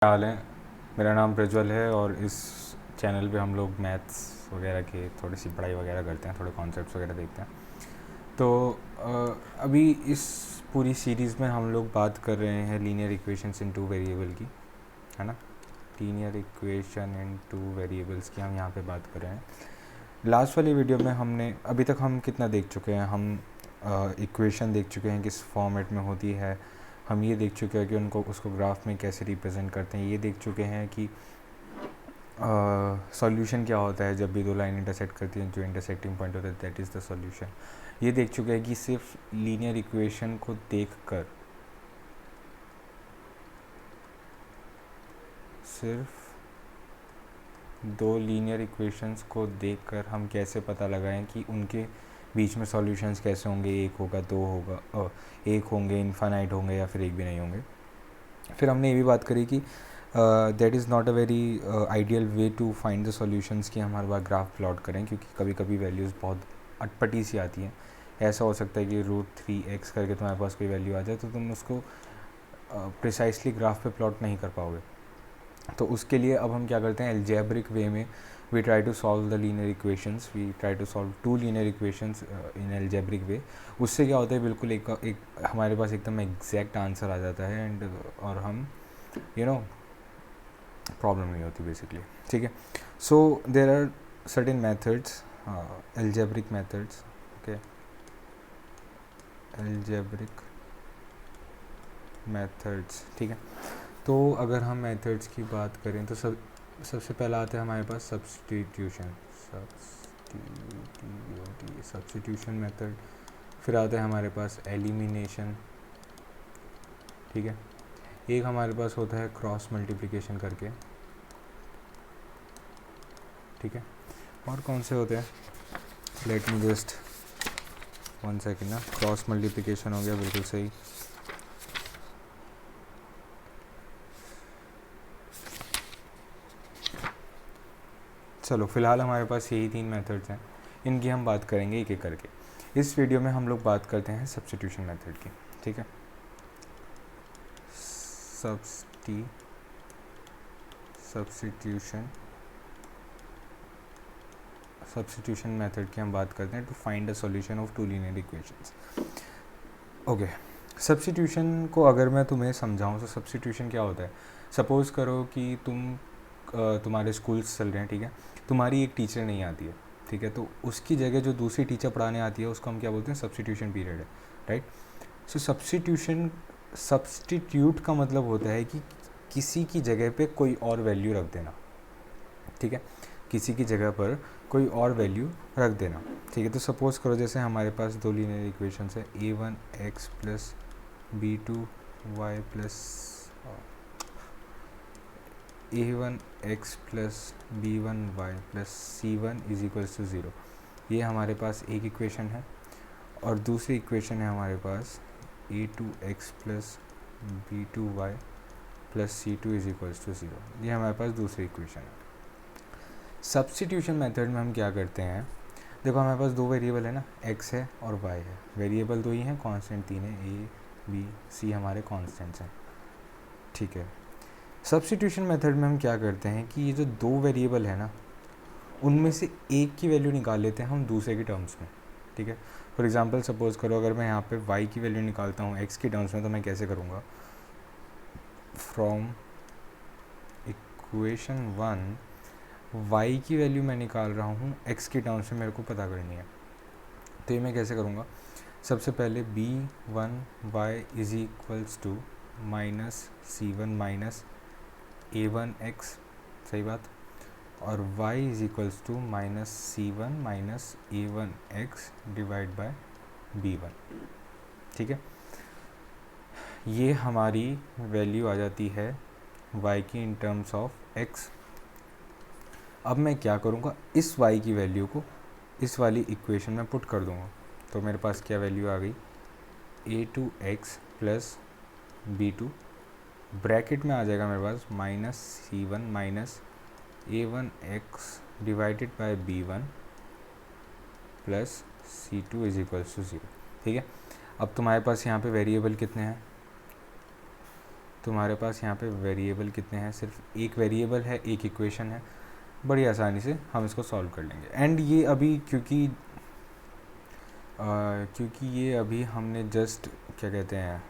क्या हाल है। मेरा नाम प्रज्वल है और इस चैनल पे हम लोग मैथ्स वगैरह के थोड़ी सी पढ़ाई वगैरह करते हैं, थोड़े कॉन्सेप्ट्स वगैरह देखते हैं। तो अभी इस पूरी सीरीज़ में हम लोग बात कर रहे हैं लीनियर इक्वेशंस इन टू वेरिएबल की, है ना। Linear equation in two variables की हम यहाँ पे बात कर रहे हैं। लास्ट वाली वीडियो में हमने अभी तक हम कितना देख चुके हैं, हम इक्वेशन देख चुके हैं किस फॉर्मेट में होती है, हम ये देख चुके हैं कि उनको उसको ग्राफ में कैसे रिप्रेजेंट करते हैं, ये देख चुके हैं कि सॉल्यूशन क्या होता है जब भी दो लाइन इंटरसेक्ट करती हैं, जो इंटरसेक्टिंग पॉइंट होता है दैट इज़ द सॉल्यूशन। ये देख चुके हैं कि सिर्फ लीनियर इक्वेशन को देखकर, सिर्फ दो लीनियर इक्वेशंस को देखकर हम कैसे पता लगाएं कि उनके बीच में सॉल्यूशंस कैसे होंगे, एक होगा, दो होगा, एक होंगे, इनफाइनाइट होंगे या फिर एक भी नहीं होंगे। फिर हमने ये भी बात करी कि that is not a very ideal way to find the solutions कि हम हर बार ग्राफ प्लॉट करें, क्योंकि कभी कभी वैल्यूज़ बहुत अटपटी सी आती हैं। ऐसा हो सकता है कि √3x करके तुम्हारे पास कोई वैल्यू आ जाए तो तुम उसको प्रिसाइसली ग्राफ पे प्लॉट नहीं कर पाओगे। तो उसके लिए अब हम क्या करते हैं, एल्जेब्रिक वे में we try to solve the linear equations, we try to solve two linear equations in algebraic way. उससे क्या होता है, बिल्कुल एक हमारे पास एकदम एग्जैक्ट आंसर आ जाता है एंड और हम प्रॉब्लम नहीं होती बेसिकली। ठीक है, so there are certain methods, algebraic methods, okay, algebraic methods. ठीक है, तो अगर हम मेथड्स की बात करें तो सबसे पहला आता है हमारे पास सब्स्टिट्यूशन मेथड। फिर आता है हमारे पास एलिमिनेशन। ठीक है, एक हमारे पास होता है क्रॉस मल्टीप्लिकेशन करके। ठीक है, और कौन से होते हैं, लेट मी जस्ट 1 सेकेंड ना। क्रॉस मल्टीप्लिकेशन हो गया, बिल्कुल सही। चलो फिलहाल हमारे पास यही 3 मेथड्स हैं, इनकी हम बात करेंगे एक एक करके। इस वीडियो में हम लोग बात करते हैं सब्स्टिट्यूशन मेथड की। ठीक है, सब्स्टिट्यूशन मेथड की हम बात करते हैं to find a solution of two linear equations. Okay, substitution को अगर मैं तुम्हें समझाऊं तो सब्स्टिट्यूशन क्या होता है। सपोज़ करो कि तुम्हारे स्कूल्स चल रहे हैं, ठीक है, तुम्हारी एक टीचर नहीं आती है, ठीक है, तो उसकी जगह जो दूसरी टीचर पढ़ाने आती है उसको हम क्या बोलते हैं, सब्स्टिट्यूशन पीरियड है, राइट। सो सब्स्टिट्यूट का मतलब होता है कि किसी की जगह पे कोई और वैल्यू रख देना। ठीक है, किसी की जगह पर कोई और वैल्यू रख देना। ठीक है, तो सपोज़ करो जैसे हमारे पास दो लीनियर इक्वेशंस है, a1x plus b2y plus a1x plus b1y plus c1 is equals to 0। ये हमारे पास एक इक्वेशन है, और दूसरी इक्वेशन है हमारे पास a2x plus b2y plus c2 is equals to 0। ये हमारे पास दूसरी इक्वेशन है। सब्स्टिट्यूशन मेथड में हम क्या करते हैं, देखो हमारे पास दो वेरिएबल है ना, x है और y है। वेरिएबल दो ही हैं, कांस्टेंट 3 है, a b c हमारे कांस्टेंट्स हैं। ठीक है, सब्स्टिट्यूशन मेथड में हम क्या करते हैं कि ये जो दो वेरिएबल है ना, उनमें से एक की वैल्यू निकाल लेते हैं हम दूसरे के टर्म्स में। ठीक है, फॉर एग्जांपल सपोज करो अगर मैं यहाँ पे y की वैल्यू निकालता हूँ x के टर्म्स में, तो मैं कैसे करूँगा, फ्रॉम इक्वेशन 1 y की वैल्यू मैं निकाल रहा हूँ x के टर्म्स में, मेरे को पता करनी है। तो ये मैं कैसे करूँगा, सबसे पहले b1y is equals to minus c1 minus a1x, सही बात, और y is equals to minus c1 minus a1x divide by b1। ठीक है, ये हमारी वैल्यू आ जाती है y की इन टर्म्स ऑफ x। अब मैं क्या करूँगा, इस y की वैल्यू को इस वाली इक्वेशन में पुट कर दूँगा, तो मेरे पास क्या वैल्यू आ गई, a2x प्लस b2 ब्रैकेट में आ जाएगा मेरे पास minus c1 minus a1x divided by b1 plus c2 is equals to 0। ठीक है, अब तुम्हारे पास यहाँ पे वेरिएबल कितने हैं, तुम्हारे पास यहाँ पे वेरिएबल कितने हैं, सिर्फ एक वेरिएबल है, एक इक्वेशन है, बड़ी आसानी से हम इसको सॉल्व कर लेंगे। एंड ये अभी क्योंकि ये अभी हमने जस्ट क्या कहते हैं,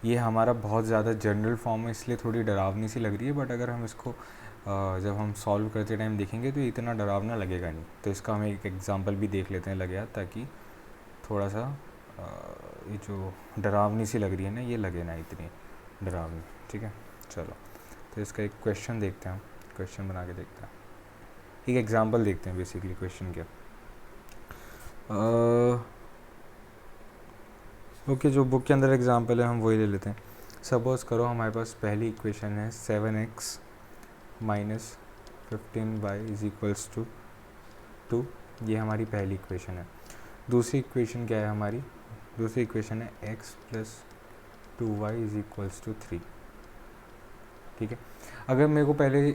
ये हमारा बहुत ज़्यादा जनरल फॉर्म है, इसलिए थोड़ी डरावनी सी लग रही है, बट अगर हम इसको जब हम सॉल्व करते टाइम देखेंगे तो इतना डरावना लगेगा नहीं। तो इसका हम एक एग्जांपल भी देख लेते हैं लगे हाथ, ताकि थोड़ा सा ये जो डरावनी सी लग रही है ना, ये लगे ना इतनी डरावनी। ठीक है, चलो तो इसका एक क्वेश्चन देखते हैं, हम क्वेश्चन बना के देखते हैं, एक एग्जांपल देखते हैं बेसिकली क्वेश्चन के। ओके, जो बुक के अंदर एग्जांपल है हम वही ले लेते हैं। सपोज़ करो हमारे पास पहली इक्वेशन है 7x minus 15y is equals to 2, ये हमारी पहली इक्वेशन है। दूसरी इक्वेशन क्या है हमारी, दूसरी इक्वेशन है x plus 2y is equals to 3। ठीक है, अगर मेरे को पहले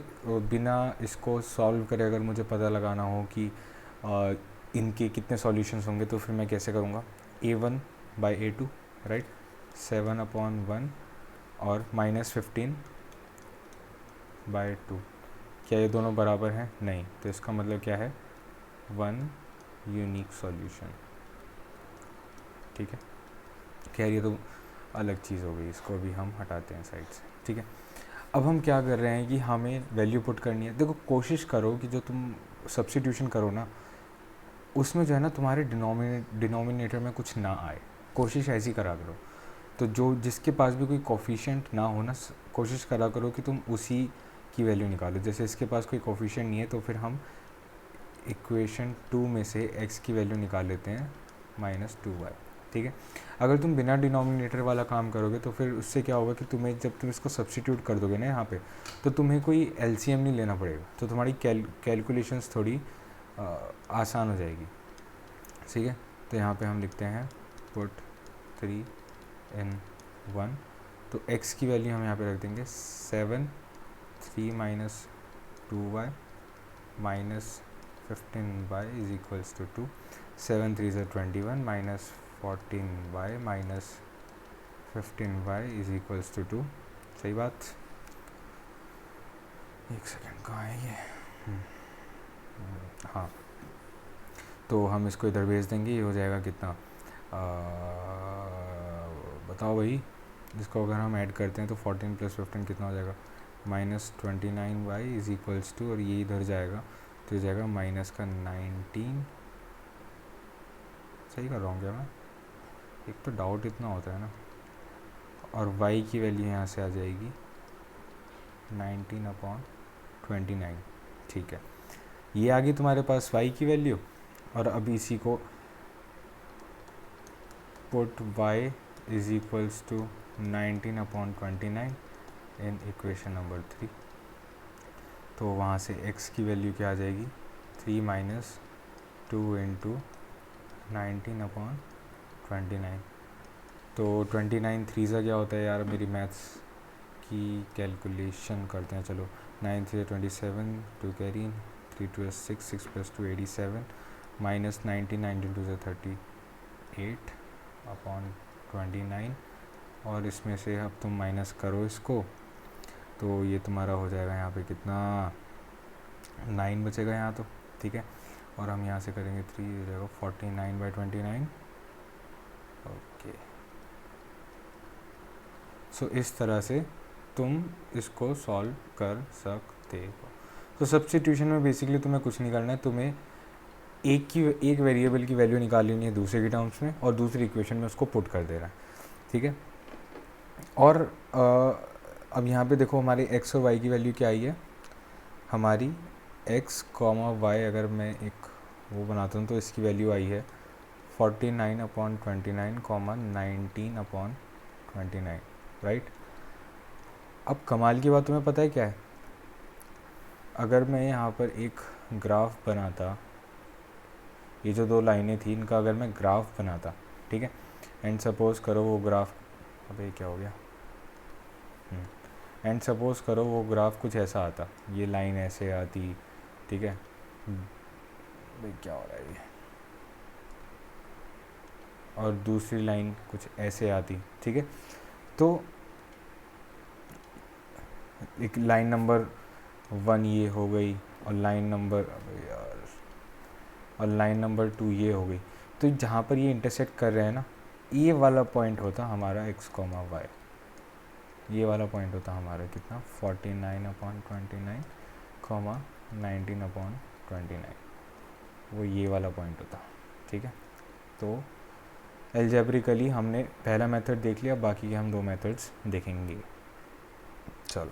बिना इसको सॉल्व करे अगर मुझे पता लगाना हो कि इनके कितने सॉल्यूशंस होंगे, तो फिर मैं कैसे करूँगा, a1 बाई a2, राइट, 7/1 और माइनस 15 बाई 2। क्या ये दोनों बराबर हैं? नहीं, तो इसका मतलब क्या है, 1 यूनिक सॉल्यूशन। ठीक है, खैर ये तो अलग चीज़ हो गई, इसको भी हम हटाते हैं साइड से। ठीक है, अब हम क्या कर रहे हैं कि हमें वैल्यू पुट करनी है। देखो, कोशिश करो कि जो तुम सब्स्टिट्यूशन करो ना, उसमें जो है ना तुम्हारे डिनोमिनेटर में कुछ ना आए, कोशिश ऐसी करा करो। तो जो जिसके पास भी कोई कोफिशिएंट ना हो ना, कोशिश करा करो कि तुम उसी की वैल्यू निकालो। जैसे इसके पास कोई कोफिशिएंट नहीं है, तो फिर हम इक्वेशन 2 में से x की वैल्यू निकाल लेते हैं -2y। ठीक है, अगर तुम बिना डिनोमिनेटर वाला काम करोगे तो फिर उससे क्या होगा कि तुम्हें जब तुम इसको सब्स्टिट्यूट कर दोगे ना यहाँ पे, तो तुम्हें कोई LCM नहीं लेना पड़ेगा, तो तुम्हारी कैलकुलेशंस थोड़ी आसान हो जाएगी। ठीक है, तो यहाँ पे हम लिखते हैं पुट 3 in 1, तो x की वैल्यू हम यहाँ पे रख देंगे 7, 3 minus 2y minus 15y is equals to 2, 7 3 ज़ा 21 minus 14y minus 15y is equals to 2। सही बात, एक सेकेंड, कहाँ है ये, हाँ, तो हम इसको इधर भेज देंगे, ये हो जाएगा कितना, बताओ भाई, इसको अगर हम ऐड करते हैं तो 14 प्लस 15 कितना हो जाएगा, -29y इज इक्वल्स टू, और ये इधर जाएगा तो ये जाएगा माइनस का 19। सही कर रहा हूँ क्या मैं, एक तो डाउट इतना होता है ना। और y की वैल्यू यहाँ से आ जाएगी 19/29। ठीक है, ये आ गई तुम्हारे पास y की वैल्यू। और अब इसी को put y is equals to 19/29 in equation number 3, तो वहाँ से x की वैल्यू क्या आ जाएगी, 3 माइनस 2 इंटू 19/29। तो 29 3 सा क्या होता है यार, मेरी मैथ्स की कैलकुलेशन करते हैं। चलो, 9 3 27, 2 कैरी, 3 2 6, 6 + 2 87, माइनस 19 2 38/29, और इसमें से अब तुम माइनस करो इसको, तो ये तुम्हारा हो जाएगा यहाँ पे कितना, 9 बचेगा यहाँ तो। ठीक है, और हम यहाँ से करेंगे 3, हो जाएगा 49/29। ओके, सो इस तरह से तुम इसको सॉल्व कर सकते हो। तो सब्स्टिट्यूशन में बेसिकली तुम्हें कुछ नहीं करना है, तुम्हें एक वेरिएबल की वैल्यू निकाल लेनी है दूसरे के टर्म्स में, और दूसरी इक्वेशन में उसको पुट कर देना है। ठीक है, और अब यहाँ पे देखो हमारे x और y की वैल्यू क्या आई है, हमारी x, y, अगर मैं एक वो बनाता हूँ तो इसकी वैल्यू आई है 49/29, 19/29, राइट। अब कमाल की बात तुम्हें पता है क्या है, अगर मैं यहाँ पर एक ग्राफ बनाता, ये जो दो लाइनें थी इनका अगर मैं ग्राफ बनाता, ठीक है, एंड सपोज़ करो वो ग्राफ, अबे क्या हो गया, एंड सपोज़ करो वो ग्राफ कुछ ऐसा आता, ये लाइन ऐसे आती, ठीक है, भाई क्या हो रहा है ये, और दूसरी लाइन कुछ ऐसे आती, ठीक है। तो एक लाइन नंबर 1 ये हो गई, और लाइन नंबर, अबे यार, और लाइन नंबर 2 ये हो गई। तो जहाँ पर ये इंटरसेक्ट कर रहे हैं ना, ये वाला पॉइंट होता हमारा x, y, ये वाला पॉइंट होता हमारा कितना 49/29, 19/29, वो ये वाला पॉइंट होता। ठीक है, तो एल्जेब्रिकली हमने पहला मेथड देख लिया, बाकी के हम 2 मेथड्स देखेंगे। चलो।